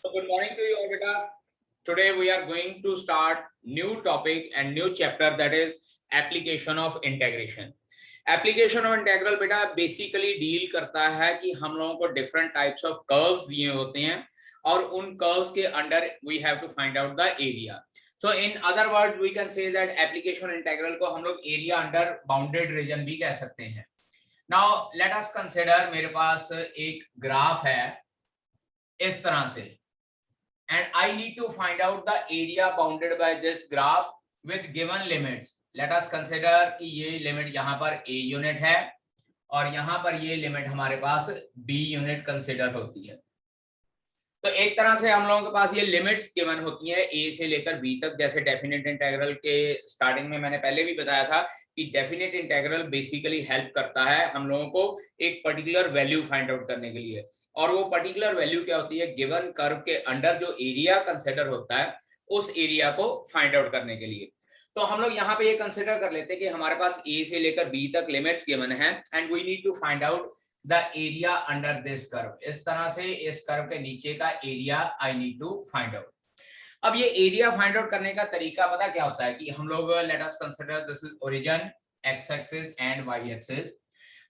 So good morning to you all, beta. Today we are going to start new topic and new chapter, that is application of integration. Application of integral बेटा basically deal करता है कि हम लोगों को different types of curves दिए होते हैं और उन कर्व्स के under we have to find out the area. So in other word we can say that application integral को हम लोग एरिया अंडर बाउंडेड रीजन भी कह सकते हैं. नाउ लेट अस कंसीडर, मेरे पास एक ग्राफ है इस तरह से, and I need to find out the area bounded by this graph with given limits. Let us consider कि ये लिमिट यहाँ पर a यूनिट है और यहाँ पर ये लिमिट हमारे पास b यूनिट कंसिडर होती है. तो एक तरह से हम लोगों के पास ये लिमिट्स गिवन होती है a से लेकर b तक. जैसे डेफिनेट इंटीग्रल के स्टार्टिंग में मैंने पहले भी बताया था कि डेफिनेट इंटीग्रल बेसिकली हेल्प करता है हम लोगों को एक पर्टिकुलर वैल्यू फाइंड आउट करने के लिए. और वो पर्टिकुलर वैल्यू क्या होती है? गिवन कर्व के अंडर जो एरिया कंसिडर होता है उस एरिया को फाइंड आउट करने के लिए. तो हम लोग यहाँ पे ये कंसिडर कर लेते हैं कि हमारे पास a से लेकर b तक लिमिट्स गिवन है and we need to find out the area under this curve. इस तरह से इस कर्व के नीचे का area I need to find out. अब ये एरिया फाइंड आउट करने का तरीका पता क्या होता है कि हम लोग let us consider this is origin, X axis and Y axis.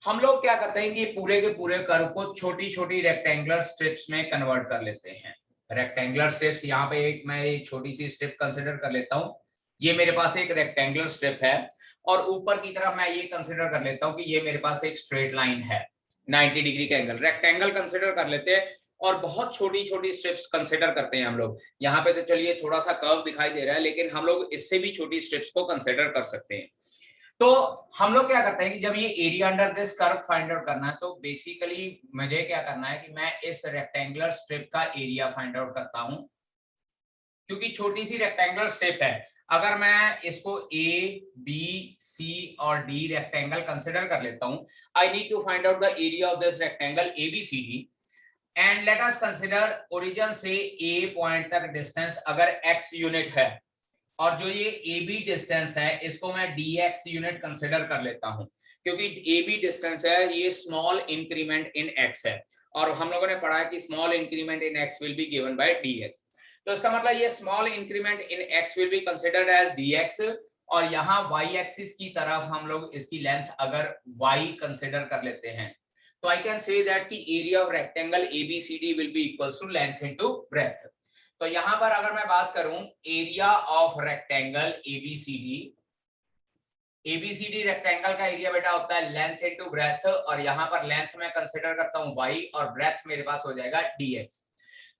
हम लोग क्या करते हैं कि पूरे के पूरे कर्व को छोटी छोटी रेक्टेंगुलर स्ट्रिप्स में कन्वर्ट कर लेते हैं. रेक्टेंगुलर स्ट्रिप्स, यहाँ पे एक मैं एक छोटी सी स्ट्रिप कंसीडर कर लेता हूँ. ये मेरे पास एक रेक्टेंगुलर स्ट्रिप है और ऊपर की तरफ मैं ये कंसीडर कर लेता हूँ कि ये मेरे पास एक स्ट्रेट लाइन है 90 डिग्री का एंगल. रेक्टेंगल कंसीडर कर लेते हैं और बहुत छोटी छोटी स्ट्रिप्स कंसीडर करते हैं हम लोग. यहाँ पे तो चलिए थोड़ा सा कर्व दिखाई दे रहा है, लेकिन हम लोग इससे भी छोटी स्ट्रिप्स को कंसीडर कर सकते हैं. तो हम लोग क्या करते हैं कि जब ये area under this curve find out करना है तो बेसिकली मुझे क्या करना है कि मैं इस रेक्टेंगुलर स्ट्रिप का एरिया फाइंड आउट करता हूं. क्योंकि छोटी सी रेक्टेंगुलर स्ट्रिप है, अगर मैं इसको ए, बी, सी और डी रेक्टेंगल कंसिडर कर लेता हूं, I need to find out the area of this rectangle A B C D. And let us consider origin से ए पॉइंट तक डिस्टेंस अगर x यूनिट है और जो ये AB डिस्टेंस है इसको मैं dx यूनिट कंसिडर कर लेता हूं. क्योंकि AB डिस्टेंस है ये स्मॉल इंक्रीमेंट इन x है और हम लोगों ने पढ़ा है कि small increment in x will be given by dx. तो इसका मतलब ये small increment in x will be considered as dx और यहाँ y एक्सिस की तरफ हम लोग इसकी लेंथ अगर y कंसिडर कर लेते हैं तो आई कैन से दैट की area of rectangle ABCD will be equals to length into breadth. तो यहां पर अगर मैं बात करूं area of rectangle ABCD rectangle का एरिया बेटा होता है लेंथ इनटू ब्रेथ और यहां पर लेंथ मैं कंसीडर करता हूं y और ब्रेथ मेरे पास हो जाएगा dx.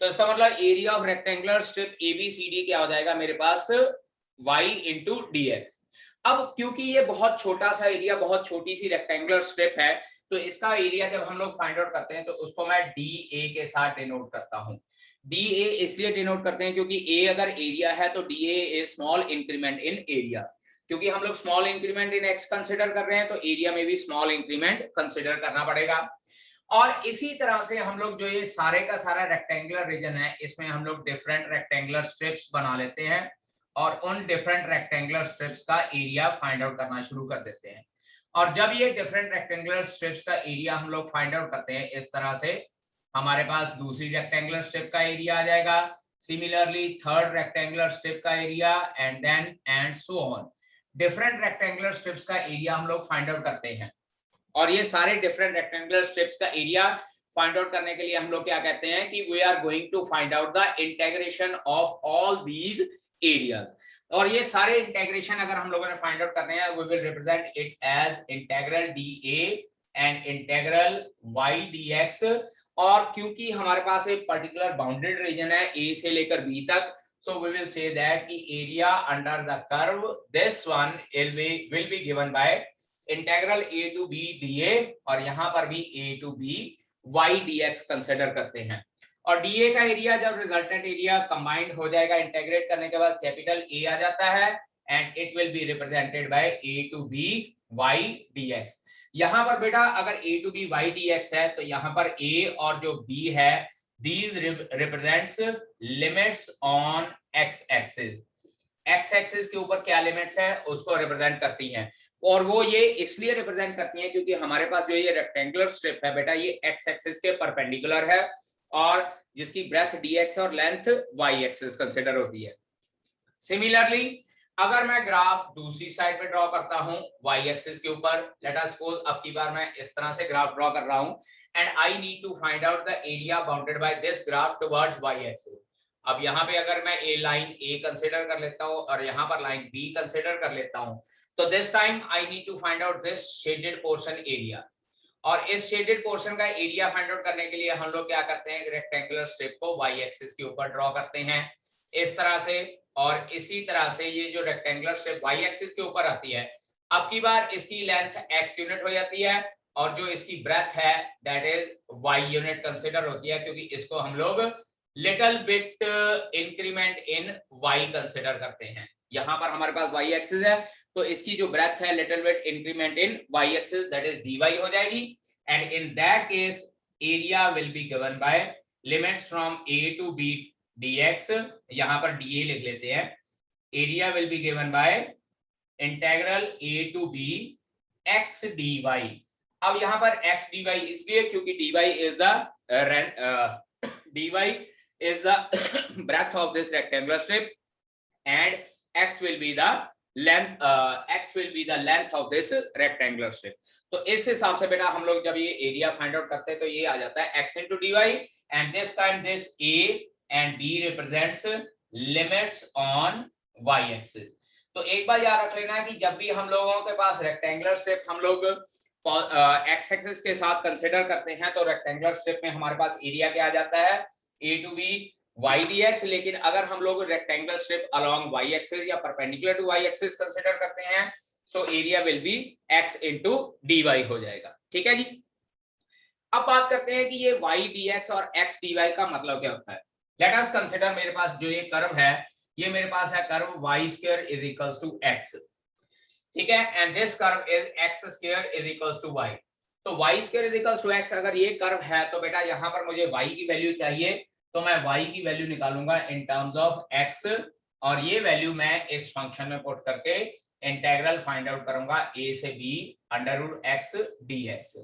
तो इसका मतलब area of rectangular strip ABCD क्या हो जाएगा मेरे पास y इनटू dx. अब क्योंकि ये बहुत छोटा सा एरिया, बहुत छोटी सी रेक्टेंगुलर स्ट्रिप है, तो इसका एरिया जब हम लोग फाइंड आउट करते हैं तो उसको मैं DA के साथ डिनोट करता हूं. DA इसलिए डिनोट करते हैं क्योंकि A अगर एरिया है तो DA is small increment in area. क्योंकि हम लोग small increment in x consider कर रहे हैं तो एरिया में भी स्मॉल इंक्रीमेंट कंसीडर करना पड़ेगा. और इसी तरह से हम लोग जो ये सारे का सारा रेक्टेंगुलर रीजन है इसमें हम लोग डिफरेंट रेक्टेंगुलर स्ट्रिप्स बना लेते हैं और उन डिफरेंट रेक्टेंगुलर स्ट्रिप्स का एरिया फाइंड आउट करना शुरू कर देते हैं. और जब ये डिफरेंट रेक्टेंगुलर स्ट्रिप्स का एरिया हम लोग फाइंड आउट करते हैं इस तरह से हमारे पास दूसरी रेक्टेंगुलर स्ट्रिप का एरिया आ जाएगा, सिमिलरली थर्ड रेक्टेंगुलर स्ट्रिप का area and then and so on. Different rectangular strips का एरिया हम लोग फाइंड आउट करते हैं और ये सारे डिफरेंट रेक्टेंगुलर स्ट्रिप्स का एरिया फाइंड आउट करने के लिए हम लोग क्या कहते हैं कि we are going to find out the integration of all these areas. और ये सारे इंटीग्रेशन अगर हम लोगों ने फाइंड आउट करने हैं we will represent it as integral dA and integral y dx. और क्योंकि हमारे पास एक पर्टिकुलर बाउंडेड रीजन है a से लेकर b तक, so we will say that the area under the curve this one will be given by integral a to b dA और यहाँ पर भी a to b y dx consider करते हैं. और dA का एरिया जब रिजल्टेंट एरिया कंबाइंड हो जाएगा इंटीग्रेट करने के बाद कैपिटल A आ जाता है and it will be represented by a to b y dx. यहाँ पर बेटा अगर a to b y dx है तो यहाँ पर a और जो b है these represents limits on x axis. x axis के ऊपर क्या लिमिट्स है उसको रिप्रेजेंट करती हैं और वो ये इसलिए रिप्रेजेंट करती हैं क्योंकि हमारे पास जो ये रेक्टेंगुलर स्ट्रिप है बेटा ये x एक्सिस के परपेंडिकुलर है और जिसकी ब्रेथ dx और लेंथ y एक्सिस कंसिडर होती है। सिमिलरली अगर मैं ग्राफ दूसरी साइड पे ड्रॉ करता हूं y एक्सिस के ऊपर, लेट अस सपोज अब की बार मैं इस तरह से ग्राफ ड्रॉ कर रहा हूं and I need to find out the area bounded by this graph towards y axis. अब यहाँ पे अगर मैं ए लाइन ए कंसिडर कर लेता हूँ और यहाँ पर लाइन बी कंसिडर कर लेता हूँ, तो this time I need to find out this shaded portion area. और इस शेडेड पोर्शन का एरिया फाइंड आउट करने के लिए हम लोग क्या करते हैं, रेक्टेंगुलर स्ट्रिप को y एक्सिस के ऊपर ड्रॉ करते हैं इस तरह से, और इसी तरह से ये जो रेक्टेंगुलर स्ट्रिप y एक्सिस के ऊपर आती है, अब की बार इसकी लेंथ x यूनिट हो जाती है और जो इसकी ब्रेथ है that is y unit consider होती है, क्योंकि इसको हम लोग little bit increment in y consider करते हैं। यहाँ पर हमारे पास y एक्सिस है तो इसकी जो ब्रेथ है little bit increment in y axis that is dy हो जाएगी, and in that case area will be given by limits from a to b dx, यहाँ पर dA लिख लेते हैं, area will be given by integral a to b x dy। अब यहाँ पर x dy इसलिए क्योंकि dy is the breadth of this rectangular strip and x will be the length of this rectangular strip। तो इस हिसाब से बेटा हम लोग जब ये एरिया फाइंड आउट करते हैं तो ये आ जाता है x into dy, and this time this a and b represents limits on y axis। तो एक बार याद रख लेना है कि जब भी हम लोगों के पास रेक्टेंगुलर स्ट्रिप हम लोग x एक्सिस के साथ कंसीडर करते हैं तो रेक्टेंगुलर स्ट्रिप में हमारे पास एरिया क्या आ जाता है, a to b y dx। लेकिन अगर हम लोग rectangular strip along y axis या perpendicular to y axis consider करते हैं तो area will be x into dy हो जाएगा। ठीक है जी। अब बात करते हैं कि ये y dx और x dy का मतलब क्या होता है। लेट अस कंसीडर मेरे पास जो ये कर्व है, ये मेरे पास है curve y square is equals to x, ठीक है, and this curve is x square is equals to y। तो y square is equals to x अगर ये कर्व है तो बेटा यहाँ पर मुझे y की वैल्यू चाहिए, तो मैं y की वैल्यू निकालूंगा इन टर्म्स ऑफ x, और ये वैल्यू मैं इस फंक्शन में पुट करके इंटीग्रल फाइंड आउट करूंगा a से b under root x dx।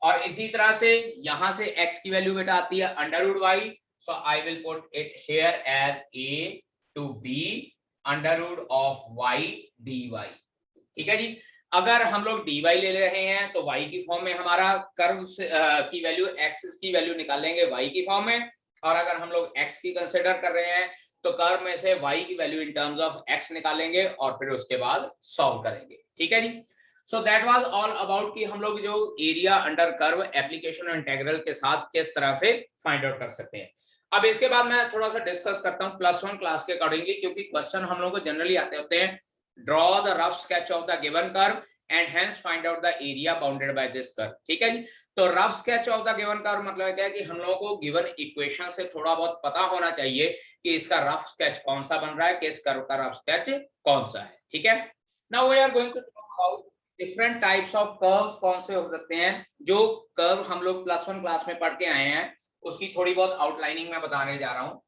और इसी तरह से यहाँ से x की वैल्यू बेटा आती है under root y, so I will put it here as a to b under root of y dy। ठीक है जी। अगर हम लोग dy ले रहे हैं तो y की फॉर्म में हमारा कर्व की वैल्यू x की वैल्यू निकालेंगे y की फॉर्म में, और अगर हम लोग x की कंसीडर कर रहे हैं तो कर्व में से y की value in terms of x निकालेंगे और फिर उसके बाद सॉल्व करेंगे। ठीक है जी। So that was all about कि हम लोग जो एरिया अंडर कर्व एप्लीकेशन और इंटीग्रल के साथ किस तरह से फाइंड आउट कर सकते हैं। अब इसके बाद मैं थोड़ा सा डिस्कस करता हूं +1 क्लास के अकॉर्डिंगली, क्योंकि क्वेश्चन हम लोगों को जनरली आते होते हैं, draw the rough sketch of the given curve and hence find out the area bounded by this curve. ठीक है जी। तो rough sketch of the given curve मतलब क्या है कि हम लोगों को गिवन इक्वेशन से थोड़ा बहुत पता होना चाहिए कि इसका रफ स्केच कौन सा बन रहा है, किस कर्व का रफ स्केच कौन सा है। ठीक है। Now we are going to talk about different types of curves कौन से हो सकते हैं। जो कर्व हम लोग +1 क्लास में पढ़ के आए हैं उसकी थोड़ी बहुत आउटलाइनिंग में बताने जा रहा हूं।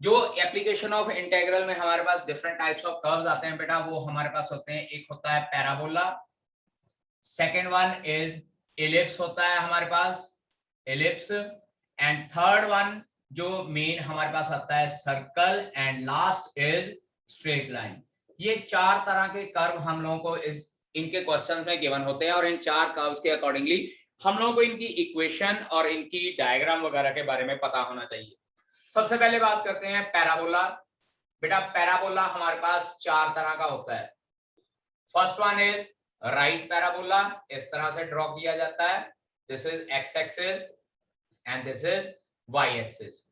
जो एप्लीकेशन ऑफ इंटीग्रल में हमारे पास डिफरेंट टाइप्स ऑफ कर्व्स आते हैं बेटा, वो हमारे पास होते हैं, एक होता है parabola, second one is ellipse होता है हमारे पास, एलिप्स, एंड थर्ड वन जो मेन हमारे पास आता है circle, and last is straight line. ये 4 तरह के कर्व हम लोगों को इनके क्वेश्चंस में गिवन होते हैं, और इन 4 कर्व्स के अकॉर्डिंगली हम लोगों को इनकी इक्वेशन और इनकी डायग्राम वगैरह के बारे में पता होना चाहिए। सबसे पहले बात करते हैं पैराबोला। बेटा पैराबोला हमारे पास 4 तरह का होता है। First one is right parabola, इस तरह से ड्रॉ किया जाता है, this is x axis and this is y axis.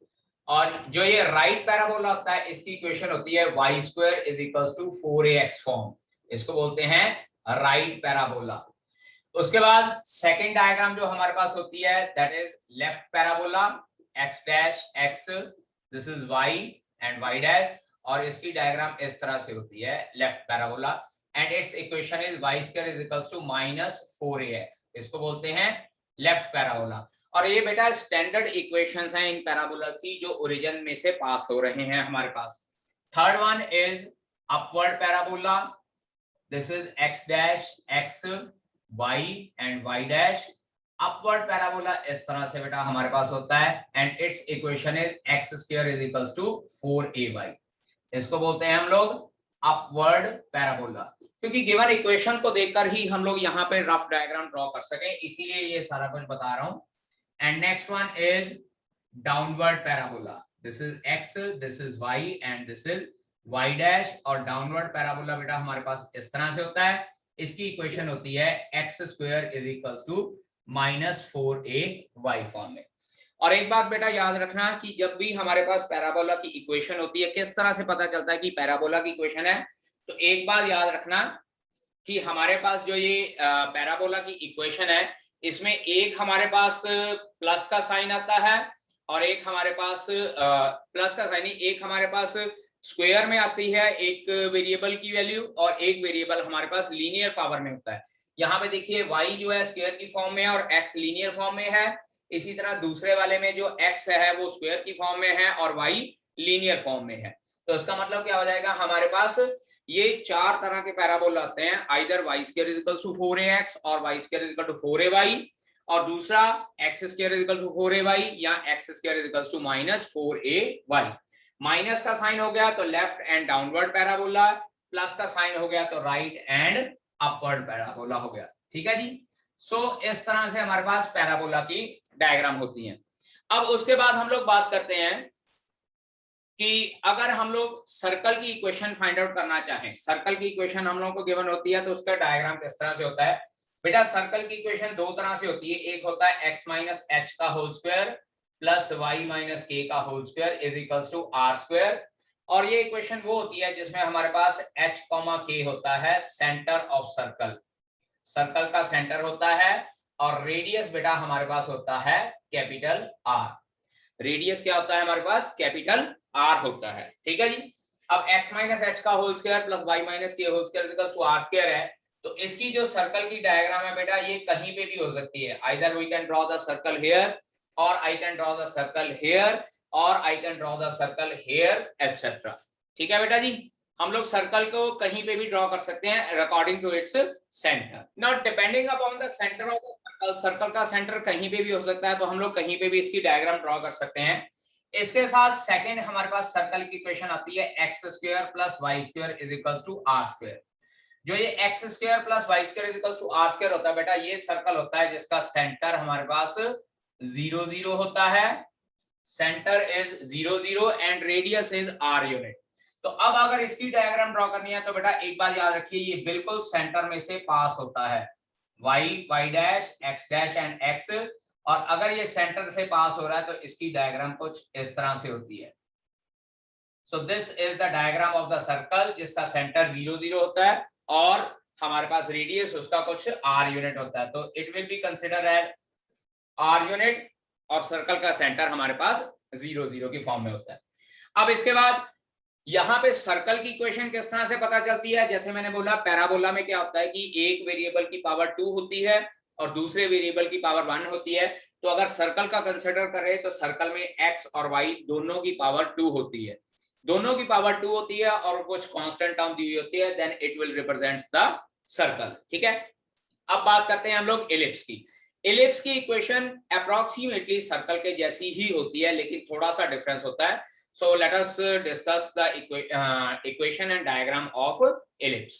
और जो ये राइट पैराबोला होता है इसकी इक्वेशन होती है y square is equals to 4ax form, इसको बोलते हैं राइट पैराबोला। उसके बाद सेकंड डायग्राम जो हमारे पास होती है that is left parabola, x dash x, this is y and y dash, और इसकी डायग्राम इस तरह से होती है left parabola, and it's equation is y square is equals to -4ax, इसको बोलते हैं लेफ्ट पैराबोला। और ये बेटा स्टैंडर्ड इक्वेशंस हैं इन पैराबोला की जो ओरिजिन में से पास हो रहे हैं हमारे पास। Third one is upward parabola, this is x dash x, y and y dash, upward parabola इस तरह से बेटा हमारे पास होता है and it's equation is x square is equals to 4ay। इसको बोलते हैं हम लोग अपवर्ड पैराबोला, क्योंकि गिवन इक्वेशन को देखकर ही हम लोग यहाँ पे रफ डायग्राम ड्रॉ कर सकें, इसीलिए ये सारा कुछ बता रहा हूं। And next one is downward parabola, this is x, this is y and this is y dash. और डाउनवर्ड पैराबोला बेटा हमारे पास इस तरह से होता है, इसकी इक्वेशन होती है x square is equals to -4ay form में। और एक बात बेटा याद रखना कि जब भी हमारे पास पैराबोला की इक्वेशन होती है, किस तरह से पता चलता है कि पैराबोला की इक्वेशन है, तो एक बात याद रखना कि हमारे पास जो ये पैराबोला की इक्वेशन है, इसमें एक हमारे पास प्लस का साइन आता है और एक हमारे पास प्लस का साइन, एक हमारे पास स्क्वायर में आती है एक वेरिएबल की वैल्यू, और एक वेरिएबल हमारे पास लीनियर पावर में होता है। यहाँ पे देखिए y जो है स्क्वायर की फॉर्म में है और x लीनियर फॉर्म में है, इसी तरह दूसरे वाले में जो x है वो स्क्वायर की फॉर्म में है और y लीनियर फॉर्म में है। तो इसका मतलब क्या हो जाएगा, हमारे पास ये चार तरह के पैराबोला आते हैं, either y square is equals to 4ax और y square is equal to 4ay, और दूसरा x square is equal to 4ay या x square is equals to -4ay। Minus का साइन हो गया तो left and downward parabola, plus का sign हो गया तो राइट एंड अपवर्ड पैराबोला हो गया। ठीक है जी। सो इस तरह से हमारे पास पैराबोला की डायग्राम होती है। अब उसके बाद हम लोग बात करते हैं कि अगर हम लोग सर्कल की इक्वेशन फाइंड आउट करना चाहें, सर्कल की इक्वेशन हम लोगों को गिवन होती है तो उसका डायग्राम किस तरह से होता है बेटा। सर्कल की इक्वेशन दो तरह से होती है, एक होता है x माइनस एच का whole square plus y minus k का whole square is equals to r square, और ये इक्वेशन वो होती है जिसमें हमारे पास h k होता है सेंटर ऑफ सर्कल, सर्कल का सेंटर होता है, और रेडियस बेटा हमारे पास होता है कैपिटल R। रेडियस क्या होता है हमारे पास, कैपिटल R होता है। ठीक है जी। अब x माइनस एच का whole square plus y minus k whole square equals to r square है, तो इसकी जो सर्कल की डायग्राम है बेटा ये कहीं पे भी हो सकती है, either we can draw the circle here और I can draw the circle here और I can draw the circle here etcetera. ठीक है बेटा जी, हम लोग सर्कल को कहीं पे भी ड्रॉ कर सकते हैं according to its centre. Not depending upon the centre of the circle, circle का सेंटर कहीं पे भी हो सकता है, तो हम लोग कहीं पे भी इसकी डायग्राम ड्रॉ कर सकते हैं। इसके साथ सेकंड हमारे पास सर्कल की इक्वेशन आती है x square plus y square is equals to r square. जो ये x square plus y square is equals to r square होता है बेटा, ये सर्कल होता है जिसका सेंटर हमारे पास 0 0 होता है, centre is 0 0 and radius is r unit. तो अब अगर इसकी डायग्राम ड्रॉ करनी है तो बेटा एक बात याद रखिए, ये बिल्कुल सेंटर में से पास होता है, y y dash x dash and x, और अगर ये सेंटर से पास हो रहा है तो इसकी डायग्राम कुछ इस तरह से होती है। So this is the diagram of the circle जिसका सेंटर 0 0 होता है और हमारे पास रेडियस उसका कुछ r यूनिट होता है, तो it will be consider as r unit, और सर्कल का सेंटर हमारे पास 0 0 की फॉर्म में होता है। अब इसके बाद यहाँ पे सर्कल की इक्वेशन किस तरह से पता चलती है, जैसे मैंने बोला पैराबोला में क्या होता है कि एक वेरिएबल की पावर 2 होती है और दूसरे वेरिएबल की पावर 1 होती है। तो अगर सर्कल का कंसिडर करें तो सर्कल में x और y दोनों की पावर 2 होती है, दोनों की पावर 2 होती है और कुछ कांस्टेंट टर्म दी हुई होती है, then it will represents the circle. ठीक है। अब बात करते हैं हम लोग इलिप्स की। इलिप्स की इक्वेशन अप्रोक्सीमेटली सर्कल के जैसी ही होती है लेकिन थोड़ा सा डिफरेंस होता है। So let us discuss the equation and diagram of ellipse.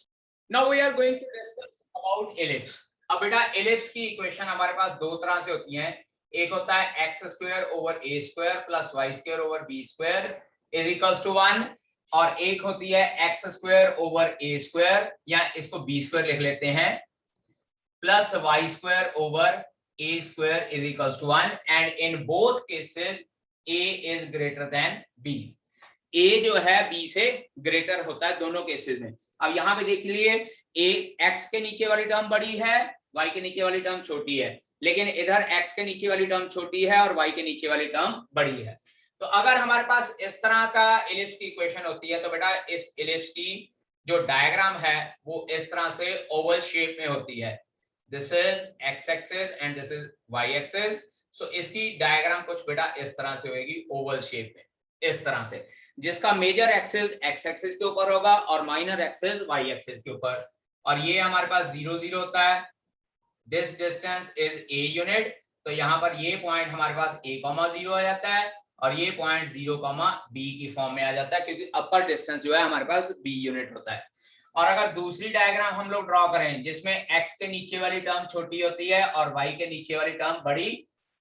Now we are going to discuss about ellipse. अब बेटा ellipse की इक्वेशन हमारे पास दो तरह से होती है, एक होता है x square over a square plus y square over b square is equals to 1, और एक होती है x square over a square या इसको b स्क्वायर लिख लेते हैं plus y square over a square is equals to 1, and in both cases a is greater than b। a जो है b से ग्रेटर होता है दोनों केसेस में। अब यहाँ पे देख लिए a x के नीचे वाली टर्म बड़ी है, y के नीचे वाली टर्म छोटी है, लेकिन इधर x के नीचे वाली टर्म छोटी है और y के नीचे वाली टर्म बड़ी है। तो अगर हमारे पास इस तरह का इलिप्स की इक्वेशन होती है तो बेटा इस इलिप्स की जो डायग्राम है वो इस तरह से ओवल शेप में होती है, this is x axis and this is y axis. So इसकी डायग्राम कुछ बेटा इस तरह से होगी ओवल शेप में, इस तरह से, जिसका मेजर एक्सिस x एक्सिस के ऊपर होगा और माइनर एक्सिस y एक्सिस के ऊपर, और ये हमारे पास 0 0 होता है, this distance is a unit, तो यहाँ पर ये पॉइंट हमारे पास a,0 आ जाता है और ये पॉइंट 0,b की फॉर्म में आ जाता है, क्योंकि अपर डिस्टेंस जो है हमारे पास b यूनिट होता है। और अगर दूसरी डायग्राम हम लोग ड्रॉ करें जिसमें x के नीचे वाली टर्म छोटी होती है और y के नीचे वाली टर्म बड़ी,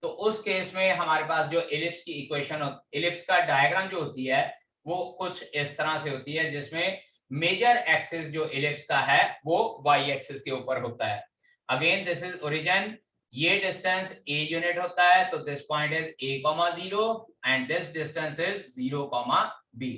तो उस केस में हमारे पास जो इलिप्स की इक्वेशन, इलिप्स का डायग्राम जो होती है वो कुछ इस तरह से होती है, जिसमें मेजर एक्सिस जो इलिप्स का है वो y एक्सिस के ऊपर होता है। अगेन दिस इज ओरिजिन, ये डिस्टेंस a यूनिट होता है, तो this point is a,0 and this distance is 0,b।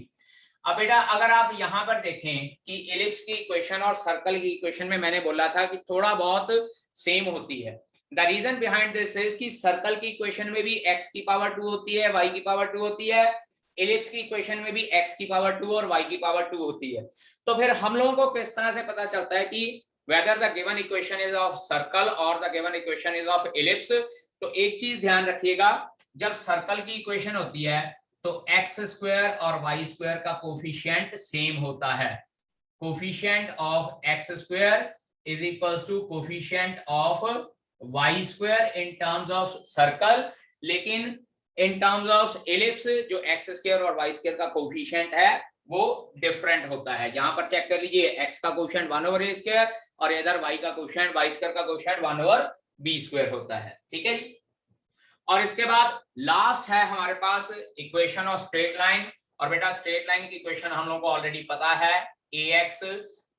अब बेटा अगर आप यहाँ पर देखें कि इलिप्स की इक्वेशन और सर्कल की इक्वेशन में मैंने बोला था कि थोड़ा बहुत सेम होती है। The reason behind this is कि सर्कल की इक्वेशन में भी x की पावर 2 होती है, y की पावर 2 होती है, इलिप्स की इक्वेशन में भी x की पावर 2 और y की पावर 2 होती है। तो फिर हम लोगों को किस तरह से पता चलता है कि whether the given equation is of circle or the given equation is of ellipse? तो एक चीज ध्यान रखिएगा, जब सर्कल की इक्वेशन होती है तो x स्क्वायर और y स्क्वायर का कोफिशिएंट सेम होता है। Coefficient of x square is equals to coefficient of y square in terms of circle, लेकिन इन टर्म्स ऑफ एलिप्स जो x स्क्वायर और y स्क्वायर का कोफिशिएंट है वो डिफरेंट होता है। यहां पर चेक कर लीजिए, x का कोफिशिएंट 1/a स्क्वायर और इधर y का कोफिशिएंट y स्क्वायर का कोफिशिएंट 1/b स्क्वायर होता है। ठीक है जी। और इसके बाद लास्ट है हमारे पास इक्वेशन ऑफ स्ट्रेट लाइन, और बेटा स्ट्रेट लाइन की इक्वेशन हम लोगों को ऑलरेडी पता है, ax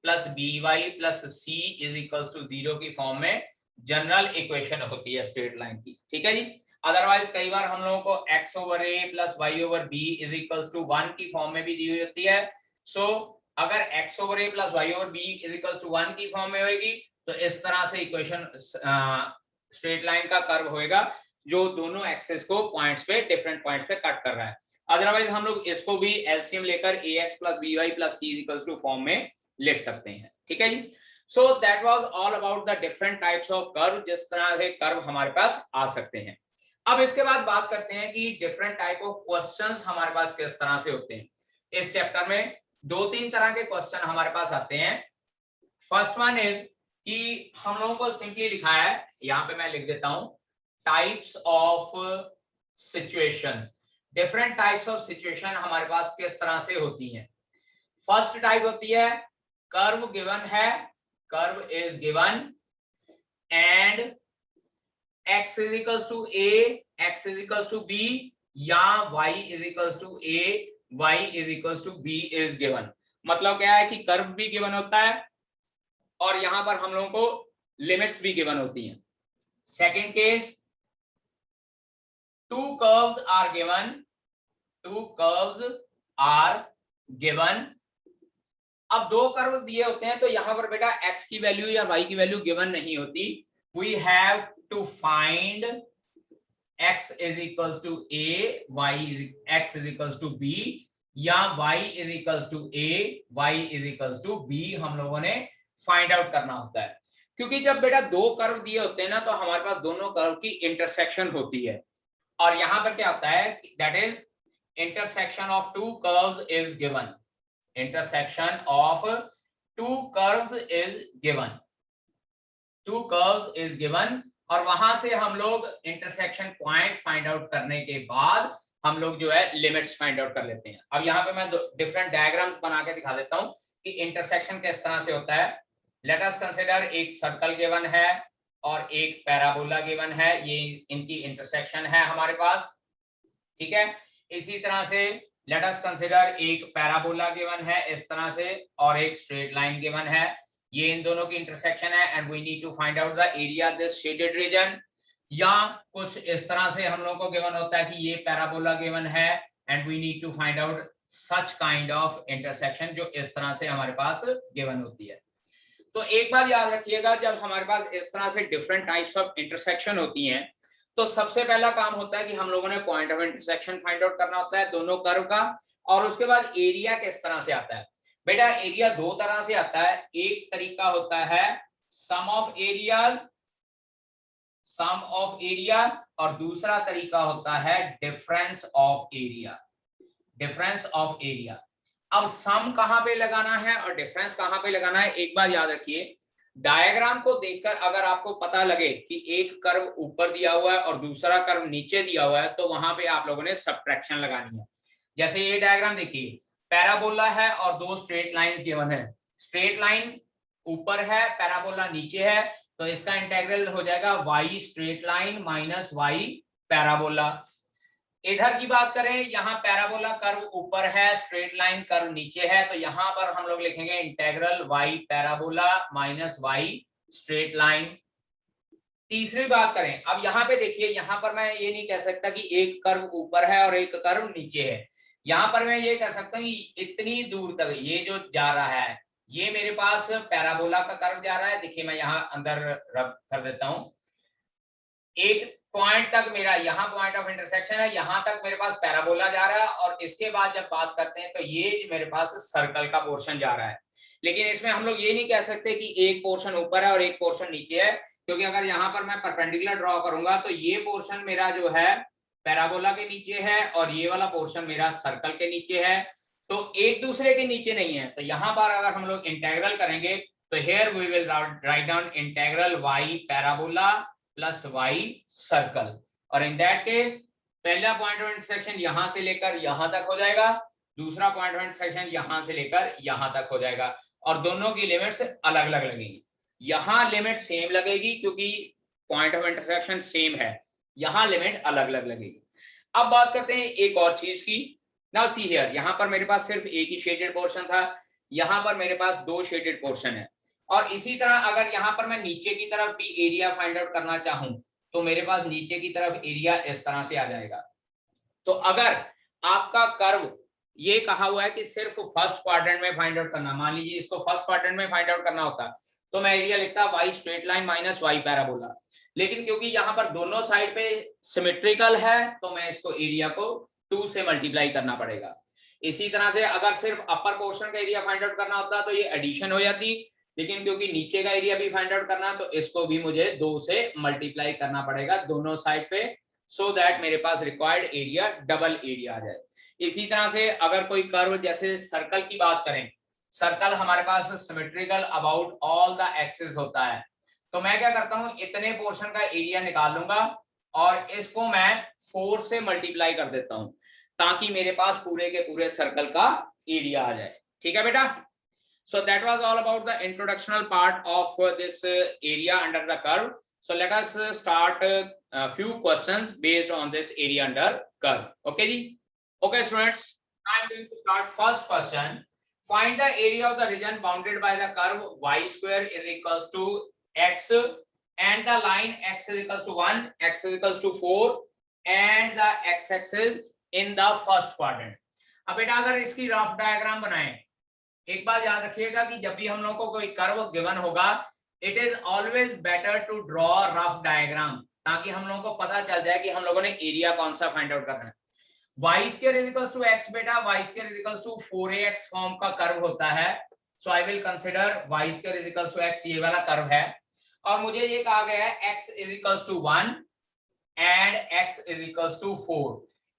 plus by plus c is equals to 0 की फॉर्म में जनरल इक्वेशन होती है स्ट्रेट लाइन की। ठीक है जी। अदरवाइज कई बार हम लोगों को x/a plus y/b is equals to 1 की फॉर्म में भी दी हुई होती है। सो अगर x/a plus y/b is equals to 1 की फॉर्म में होगी तो इस तरह से इक्वेशन स्ट्रेट लाइन का कर्व होएगा जो दोनों एक्सिस को पॉइंट्स पे, डिफरेंट पॉइंट्स पे कट कर रहा है। अदरवाइज हम लोग इसको भी एलसीएम लेकर ax plus by plus c equals to form में लिख सकते हैं। ठीक है जी। So that was all about the different types of curve, जिस तरह से कर्व हमारे पास आ सकते हैं। अब इसके बाद बात करते हैं कि डिफरेंट टाइप ऑफ क्वेश्चंस हमारे पास किस तरह से होते हैं। इस चैप्टर में 2-3 तरह के क्वेश्चन हमारे पास आते हैं। फर्स्ट वन इज कि हम लोगों को सिंपली लिखा है, यहाँ पे मैं लिख देता हूं, types of situations. Different types of situation हमारे पास किस तरह से होती हैं। फर्स्ट टाइप होती है कर्व गिवन है, curve is given and x is equals to a, x is equals to b या y is equals to a, y is equals to b is given। मतलब क्या है कि कर्व भी given होता है और यहां पर हम लोगों को लिमिट्स भी गिवन होती हैं। Second case, two curves are given। अब दो कर्व दिए होते हैं तो यहां पर बेटा x की वैल्यू या y की वैल्यू गिवन नहीं होती। We have to find x is equals to a, x is equals to b या y is equals to a, y is equals to b हम लोगों ने फाइंड आउट करना होता है। क्योंकि जब बेटा दो कर्व दिए होते हैं ना तो हमारे पास दोनों कर्व की इंटरसेक्शन होती है, और यहां पर क्या होता है, that is intersection of to curves is given. Intersection of to curves is given, to curves is given, और वहां से हम लोग इंटरसेक्शन पॉइंट फाइंड आउट करने के बाद हम लोग जो है लिमिट्स फाइंड आउट कर लेते हैं। अब यहाँ पे मैं डिफरेंट डायग्राम्स बना के दिखा देता हूँ कि इंटरसेक्शन किस तरह से होता है। लेट अस कंसीडर एक सर्कल गिवन है और एक पैराबोला गिवन है, ये इनकी इंटरसेक्शन है हमारे पास। ठीक है, इसी तरह से लेट अस कंसीडर एक पैराबोला गिवन है इस तरह से और एक स्ट्रेट लाइन गिवन है, ये इन दोनों की इंटरसेक्शन है and we need to find out the area this shaded region. या कुछ इस तरह से हम लोगों को गिवन होता है कि ये पैराबोला गिवन है and we need to find out such kind of intersection जो इस तरह से हमारे पास गिवन होती है। तो एक बात याद रखिएगा, जब हमारे पास इस तरह से डिफरेंट टाइप्स ऑफ इंटरसेक्शन होती हैं तो सबसे पहला काम होता है कि हम लोगों ने point of intersection find out करना होता है दोनों कर्व का, और उसके बाद एरिया किस तरह से आता है। बेटा एरिया दो तरह से आता है, एक तरीका होता है sum of areas, sum of area, और दूसरा तरीका होता है difference of area, difference of area. अब सम कहां पे लगाना है और डिफरेंस कहां पे लगाना है, एक बार याद रखिए। डायग्राम को देखकर अगर आपको पता लगे कि एक कर्व ऊपर दिया हुआ है और दूसरा कर्व नीचे दिया हुआ है, तो वहां पे आप लोगों ने सब्ट्रैक्शन लगानी है। जैसे ये डायग्राम देखिए, पैराबोला है और दो स्ट्रेट लाइंस गिवन है। स्ट्रेट लाइन ऊपर है, पैराबोला नीचे है, तो इसका इंटीग्रल हो जाएगा y straight line minus y parabola. इधर की बात करें, यहाँ पैराबोला कर्व ऊपर है, स्ट्रेट लाइन कर्व नीचे है, तो यहाँ पर हम लोग लिखेंगे integral y parabola minus y straight line. तीसरी बात करें, अब यहाँ पे देखिए, यहाँ पर मैं ये नहीं कह सकता कि एक कर्व ऊपर है और एक कर्व नीचे है। यहाँ पर मैं ये कह सकता हूँ कि इतनी दूर तक ये जो जा रहा है, ये मेरे पास पैराबोला का कर्व जा रहा है। देखिए मैं यहाँ अंदर रब कर देता हूँ, एक पॉइंट तक मेरा यहाँ पॉइंट ऑफ इंटरसेक्शन है, यहाँ तक मेरे पास पैराबोला जा रहा है, और इसके बाद जब बात करते हैं तो ये मेरे पास सर्कल का पोर्शन जा रहा है। लेकिन इसमें हम लोग ये नहीं कह सकते कि एक पोर्शन ऊपर है और एक पोर्शन नीचे है, क्योंकि अगर यहाँ पर मैं परपेंडिकुलर ड्रॉ करूंगा तो ये पोर्शन मेरा जो है पैराबोला के नीचे है और ये वाला पोर्शन मेरा सर्कल के नीचे है, तो एक दूसरे के नीचे नहीं है। तो यहाँ पर अगर हम लोग इंटेग्रल करेंगे तो here we will write down integral y parabola plus y circle, और इन दैट केस पहला पॉइंट ऑफ इंटरसेक्शन यहां से लेकर यहां तक हो जाएगा, दूसरा पॉइंट ऑफ इंटरसेक्शन यहां से लेकर यहां तक हो जाएगा, और दोनों की लिमिट्स अलग अलग लगेगी। यहाँ लिमिट सेम लगेगी क्योंकि पॉइंट ऑफ इंटरसेक्शन सेम है, यहाँ लिमिट अलग अलग लगेगी। अब बात करते हैं एक और चीज की। नाउ सी हियर, यहाँ पर मेरे पास सिर्फ एक ही शेडेड पोर्शन था, यहाँ पर मेरे पास दो शेडेड पोर्शन है, और इसी तरह अगर यहाँ पर मैं नीचे की तरफ भी एरिया फाइंड आउट करना चाहूं तो मेरे पास नीचे की तरफ एरिया इस तरह से आ जाएगा। तो अगर आपका कर्व ये कहा हुआ है कि सिर्फ फर्स्ट क्वाड्रेंट में फाइंड आउट करना, मान लीजिए इसको फर्स्ट क्वाड्रेंट में फाइंड आउट करना होता तो मैं एरिया लिखता y straight line minus y parabola, लेकिन क्योंकि यहाँ पर दोनों साइड पे सिमेट्रिकल है तो मैं इसको एरिया को 2 से मल्टीप्लाई करना पड़ेगा। इसी तरह से अगर सिर्फ अपर पोर्शन का एरिया फाइंड आउट करना होता तो ये एडिशन हो जाती, लेकिन क्योंकि नीचे का एरिया भी फाइंड आउट करना है तो इसको भी मुझे 2 से मल्टीप्लाई करना पड़ेगा दोनों साइड पे, सो दैट मेरे पास रिक्वायर्ड एरिया डबल एरिया आ जाए। इसी तरह से अगर कोई कर्व जैसे सर्कल की बात करें, सर्कल हमारे पास symmetrical about all the axis होता है, तो मैं क्या करता हूं, इतने पोर्शन का एरिया निकाल लूंगा और इसको मैं 4 से मल्टीप्लाई कर देता हूं ताकि मेरे पास पूरे के पूरे सर्कल का एरिया आ जाए। ठीक है बेटा? So that was all about the introductional part of this area under the curve. So let us start a few questions based on this area under curve. Okay ji? Okay students, I am going to start first question. Find the area of the region bounded by the curve y square is equals to x and the line x is equals to 1, x is equals to 4 and the x-axis in the first quadrant. अब बेटा अगर इसकी rough diagram बनाएं, एक बात याद रखिएगा कि जब भी हम लोगों को कोई कर्व गिवन होगा, it is always better to draw rough diagram ताकि हम लोगों को पता चल जाए कि हम लोगों ने एरिया कौन सा फाइंड आउट करना है। y square is equals to x बेटा, y square is equals to 4ax form का कर्व होता है, so I will consider y square is equals to x, ये वाला कर्व है, और मुझे ये कहा गया है x is equals to 1 and x is equals to 4,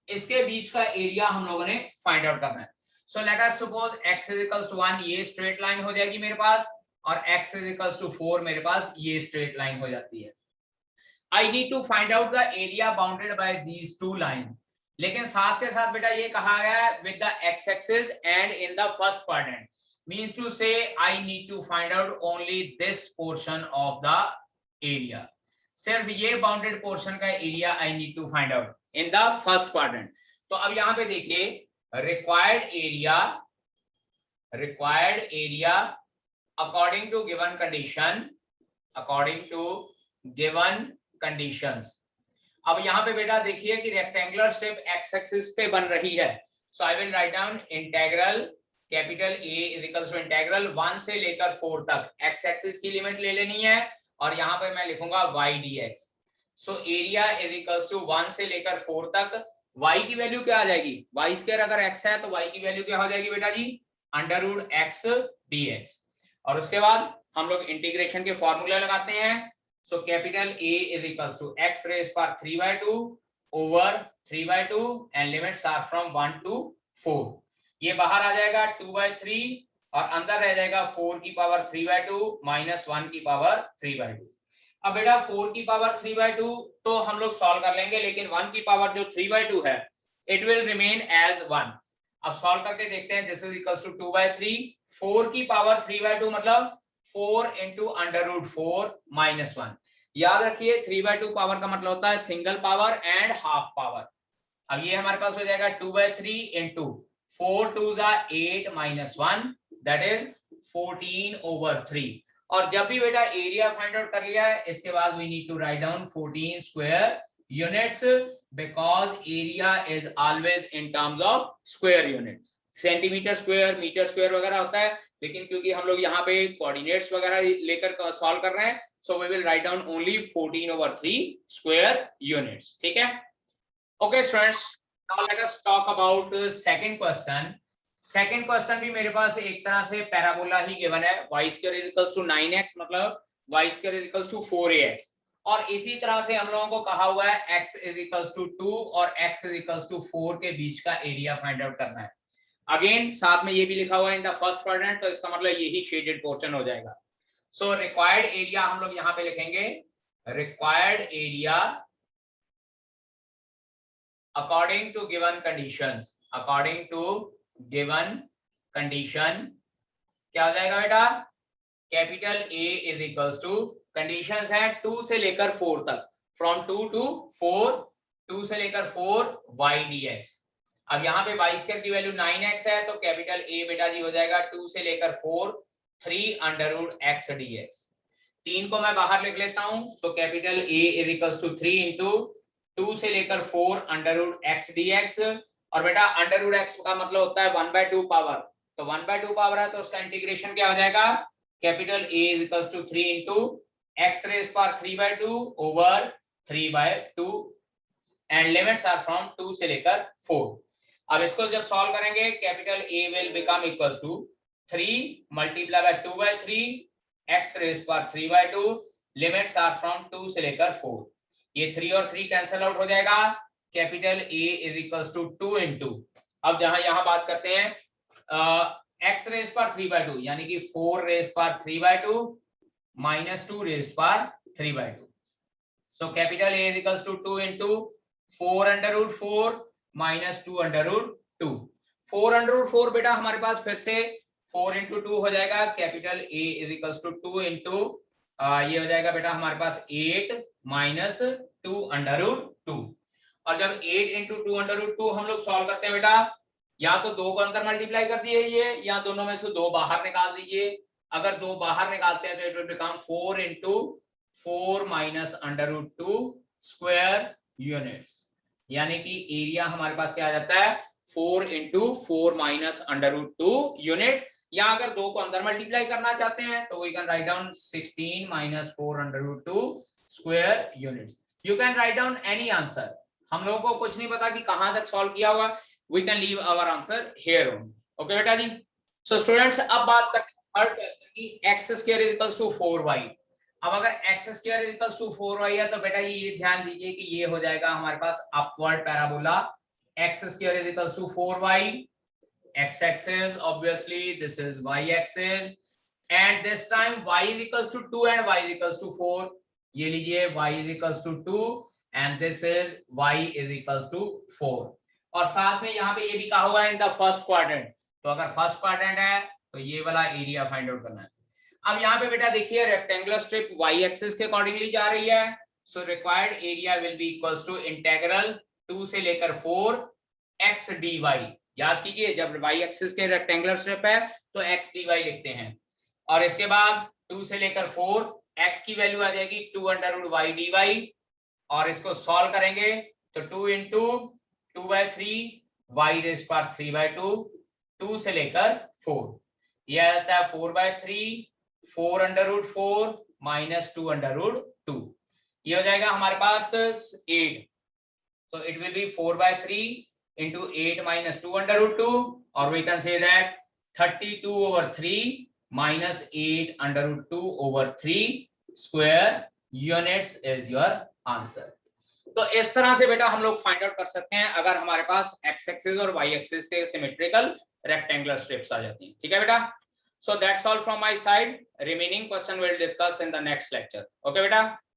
इसके बीच का एरिया हम लोगों ने फाइंड आउट करना है। So let us suppose x is equals to 1, ये स्ट्रेट लाइन हो जाएगी मेरे पास, और x is equals to 4 मेरे पास ये स्ट्रेट लाइन हो जाती है। I need to find out the area bounded by these two lines, लेकिन साथ के साथ बेटा ये कहा गया है with the x-axis and in the first quadrant, means to say I need to find out only this portion of the area, सिर्फ ये बाउंडेड पोर्शन का area I need to find out in the first quadrant। तो अब यहाँ पे देखिए required area according to given conditions। अब यहाँ पे बेटा देखिए कि रेक्टेंगुलर शेप x एक्सिस पे बन रही है, so I will write down integral capital A is equals to integral 1 से लेकर 4 तक, x एक्सिस की लिमिट ले लेनी है और यहाँ पे मैं लिखूंगा y dx। So area is equals to 1 से लेकर 4 तक, y की वैल्यू क्या आ जाएगी, y स्क्वायर अगर x है तो y की वैल्यू क्या हो जाएगी बेटा जी, अंडर रूट x dx, और उसके बाद हम लोग इंटीग्रेशन के फॉर्मूला लगाते हैं। So capital A is equals to x raise power 3/2 over 3/2 and limits are from 1 to 4, ये बाहर आ जाएगा 2/3 और अंदर रह जाएगा 4 की पावर 3/2 माइनस 1 की पावर 3/2। अब बेटा 4 की पावर 3/2 तो हम लोग सॉल्व कर लेंगे, लेकिन 1 की पावर जो 3/2 है इट विल रिमेन एज 1। अब सॉल्व करके देखते हैं। This is equals to 2/3। 4 की पावर 3/2 मतलब 4 इंटू अंडर रूट 4 माइनस 1। याद रखिए 3/2 पावर का मतलब होता है single power and half power. अब ये हमारे पास हो जाएगा 2/3 इंटू 4 2 8 माइनस 1 दैट इज 14/3। और जब भी बेटा एरिया फाइंड आउट कर लिया है इसके बाद we need to write down 14 square units because area is always in terms of square unit. Centimetre square metre square वगैरह होता है, लेकिन क्योंकि हम लोग यहाँ पे कोऑर्डिनेट्स वगैरह लेकर सॉल्व कर रहे हैं so we will write down only 14/3 square units. ठीक है। Okay students, now let us talk about second question. Second question भी मेरे पास एक तरह से पैराबोला ही गिवन है। y square is equals to 9x मतलब y square is equals to 4ax। और इसी तरह से हम लोगों को कहा हुआ है x is equals to 2 और x is equals to 4 के बीच का एरिया फाइंड आउट करना है। अगेन साथ में ये भी लिखा हुआ है इन द फर्स्ट क्वाड्रेंट, तो इसका मतलब यही शेडेड पोर्शन हो जाएगा। सो रिक्वायर्ड एरिया हम लोग यहाँ पे लिखेंगे required area according to given conditions। according to given condition क्या हो जाएगा बेटा? Capital A is equals to conditions है 2 से लेकर 4 तक, फ्रॉम 2 to 4, 2 से लेकर 4 y dx। अब यहाँ पे y स्क्वायर की वैल्यू 9x है तो कैपिटल A बेटा जी हो जाएगा 2 से लेकर 4 3 अंडर रूट x dx। 3 को मैं बाहर लिख लेता हूं, सो capital A is equals to 3 into 2 से लेकर 4 अंडर रूट एक्स dx। और बेटा अंडर रूट एक्स का मतलब होता है 1/2 पावर, तो 1/2 पावर है तो उसका इंटीग्रेशन क्या हो जाएगा? Capital A is equals to 3 into x raised power 3/2 over 3/2 and limits are from 2 से लेकर 4। अब इसको जब सॉल्व करेंगे capital A will become equals to 3 multiply by 2/3 x raised power 3/2 limits are from 2 से लेकर 4। ये 3 और 3 कैंसिल आउट हो जाएगा। Capital A is equals to 2 into, अब जहां यहां बात करते हैं x रेज पर 3/2 यानी कि 4 रेज पर 3/2 माइनस 2 रेज पर 3/2। So capital A is equals to 2 into 4 under root 4 minus 2 under root 2। 4 under root 4 बेटा हमारे पास फिर से 4 इंटू 2 हो जाएगा। Capital A is equals to 2 into ये हो जाएगा बेटा हमारे पास 8 माइनस 2 अंडर रूट 2। और जब 8 इंटू 2 अंडर रूट 2 हम लोग सॉल्व करते हैं बेटा, या तो 2 को अंदर मल्टीप्लाई कर दिए या दोनों में से 2 बाहर निकाल दीजिए। अगर 2 बाहर निकालते हैं तो it will become 4 into 4 minus under root 2 square units, यानी कि एरिया हमारे पास क्या आ जाता है 4 into 4 minus under root 2 unit. या अगर 2 को अंदर मल्टीप्लाई करना चाहते हैं तो we can write down 16 minus 4 under root 2 square units. You can write down any answer. हम लोगों को कुछ नहीं पता कि कहां तक सॉल्व किया हुआ, we can leave our answer here only. Okay बेटा जी। सो स्टूडेंट्स अब बात करते हैं थर्ड क्वेश्चन की, x square is equals to 4y। अब अगर x square is equals to 4y है तो बेटा ये ध्यान दीजिए कि ये हो जाएगा हमारे पास upward parabola. x square is equals to 4y, x axis obviously this is y axis and this time y is equals to 2 and y is equals to 4। ये लीजिए y is equals to 2 and this is y is equals to 4। और साथ में यहाँ पे ये भी कहा हुआ है इन द फर्स्ट क्वाड्रेंट, तो अगर फर्स्ट क्वाड्रेंट है तो ये वाला एरिया फाइंड आउट करना है। अब यहाँ पे बेटा देखिए रेक्टेंगुलर स्ट्रिप y एक्सिस के अकॉर्डिंगली जा रही है, so required area will be equals to integral 2 से लेकर 4 x dy। याद कीजिए जब y एक्सिस के रेक्टेंगुलर स्ट्रिप है तो x dy लिखते हैं, और इसके बाद 2 से लेकर 4 x की वैल्यू आ जाएगी 2 अंडर रूट y dy, और इसको सॉल्व करेंगे तो 2 इंटू 2/3 y रेज पर 3/2 2 से लेकर 4, यह आ जाता है 4/3 4 under root 4 minus 2 under root 2, ये हो जाएगा हमारे पास 8। तो it will be 4/3 into 8 minus 2 under root 2, or we can say that 32/3 minus 8 under root 2 over 3 square units is your answer। तो इस तरह से बेटा हम लोग फाइंड आउट कर सकते हैं अगर हमारे पास x एक्सिस और y एक्सिस के सिमेट्रिकल रेक्टेंगुलर स्ट्रिप्स आ जाती हैं। ठीक है बेटा। So that's all from my side. Remaining question we'll discuss in the next lecture. Okay, beta.